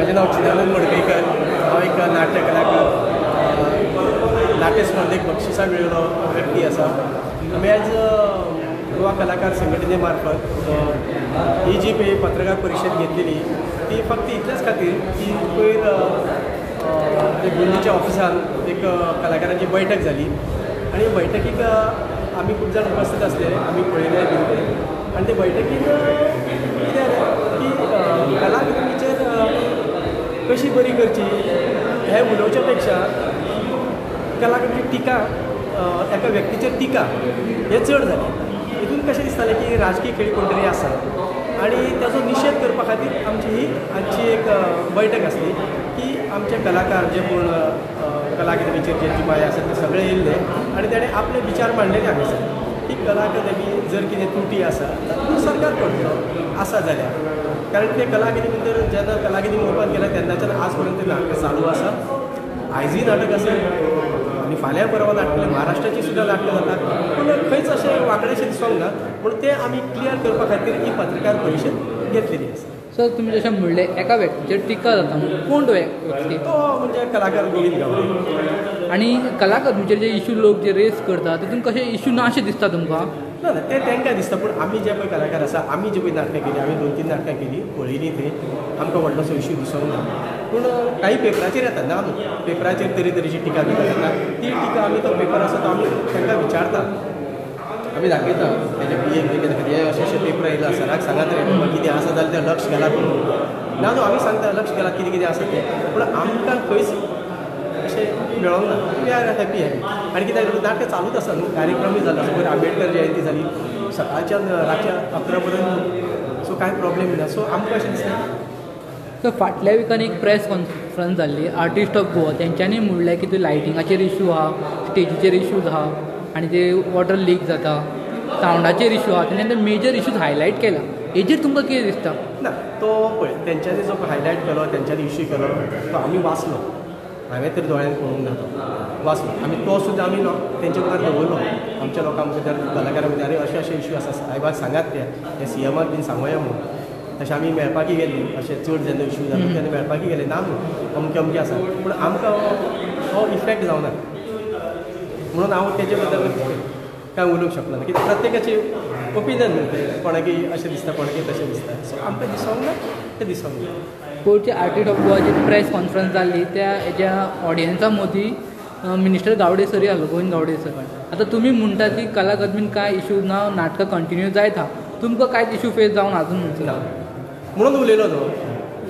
माझें नांव चिदानंद मडकयकर. हांव एक नाट्य कलाकार, नाट्य स्पर्धेक बक्षिसां मेळिल्लो व्यक्ती आसा. आमी आयज गोवा कलाकार संघटने मार्फत ही जी पळय पत्रकार परिशद घेतलेली ती फक्त इतल्याच खातीर की पयर गोंयच्या ऑफिसान एक कलाकारांची बैठक जाली आनी बैठकीक आमी खूब जाण उपस्थित आसले. आमी पळयले आनी ते बैठकीन कितें जालें की कला अकादमीचेर कशी बरी करची हें उलोवच्या पेक्षा कला अकादमीची टिका एका व्यक्तीचेर टिका हें चड जालें. हितून कशें दिसतालें की राजकीय खेळ कोण तरी आसा आनी ताचो निशेध करपा खातीर आमची ही आजची एक बैठक आसली की आमचे कलाकार जे कोण कला अकादमीचेर जे जिमाये आसात ते सगळे येयल्ले आनी ताणें आपले विचार मांडलेले हांगासर की कला अकादमी जर कितें त्रुटी आसा तो सरकार करतलो आसा जाल्यार. कारण ते कला अकादमी भितर जेन्ना कला अकादमी ओपन केल्या तेन्नाच्यान आज पर्यंत नाटक चालू आसा. आयजूय नाटक आसा आनी फाल्यां परवा नाटक महाराष्ट्राची सुद्दां नाटकां जातात पूण खंयच अशें वांकडेशें दिसोंक ना. पूण तें आमी क्लियर करपा खातीर ही पत्रकार परिशद घेतलेली आसा. सर तुमी जशें म्हणलें एका व्यक्तीचेर टिका जाता कोण तो व्यक्ती? तो म्हणजे कलाकार गोविंद गावडे. आनी कला अकादमीचेर जे इशू लोक जे रेस करता तितून कशे इशू ना अशें दिसता तुमकां? ना ना ते तांकां दिसता पूण आमी जे पळय कलाकार आसा आमी जी पळय नाटकां केली आमी 2-3 नाटकां केली पळयली थंय आमकां व्हडलोसो इशू दिसोंक ना. पूण काही पेपराचेर येता ना न्हू पेपराचेर तरेतरेची टिका बिका जाता ती टिका आमी तो पेपर आसा तो आमी तांकां विचारता आमी दाखयता तेजे पीएम कितें हे अशें अशें पेपर येयला सराक सांगात रे बाबा कितें आसा जाल्यार तें लक्ष घालात म्हणून. ना न्हू आमी सांगता लक्ष घालात कितें कितें आसा तें पूण आमकां खंयच अशें मेळोंक ना. वी आर हॅपी आनी कित्याक नाटक चालूच आसा न्हू कार्यक्रमूय जालो पयर आंबेडकर जयंती जाली सकाळच्यान रातच्या 11 पर्यंत सो कांय प्रॉब्लेम ना. सो आमकां अशें दिसता. सो फाटल्या विकान एक प्रेस कॉन्फरन्स जाल्ली आर्टिस्ट ऑफ गोवा तेंच्यांनी म्हणलें की ते लायटिंगाचेर इशू आहा स्टेजीचेर इशूज आहा आनी ते वॉटर लीक जाता सावंडाचेर इशू आहा तेणें ते मेजर इशूज हायलायट केला. हेजेर तुमकां कितें दिसता? ना तो पळय तेंच्यांनी जो हायलायट केलो तेंच्यांनी इशू केलो तो आमी वाचलो. हांवें तर दोळ्यान पळोवंक ना तो वाचलो आमी तो सुद्दां आमी तेंचे मुखार दवरलो आमच्या लोकां भितर कलाकारां भितर अरे अशे अशे इशू आसा सायबाक सांगात ते सीएमाक बीन सांगुया म्हणून. तशें आमी मेळपाकी गेली अशें चड जेन्ना इशू जालो तेन्ना मेळपाकी गेले ना न्हू अमकें अमकें आसा पूण आमकां हो इफेक्ट जावना म्हणून हांव तेजे बद्दल कांय उलोवंक शकना कित्याक प्रत्येकाची ओपिनियन न्हू कोणाकी अशें दिसता कोणाकी तशें दिसता. सो आमकां दिसोंक ना तें दिसोंक ना. कोर्टचे आर्टिस्ट ऑफ गोवाची प्रेस कॉन्फरन्स जाल्ली त्या हेज्या ऑडियन्सा मदीं मिनिस्टर गावडे सर आसलो गोविंद गावडे सर. आतां तुमी म्हणटा की कला अकादमीन कांय इशू ना नाटकां कंटिन्यू जायत आहा तुमकां कांयच इशू फेस जावन आजून ना म्हणून उलयलो न्हू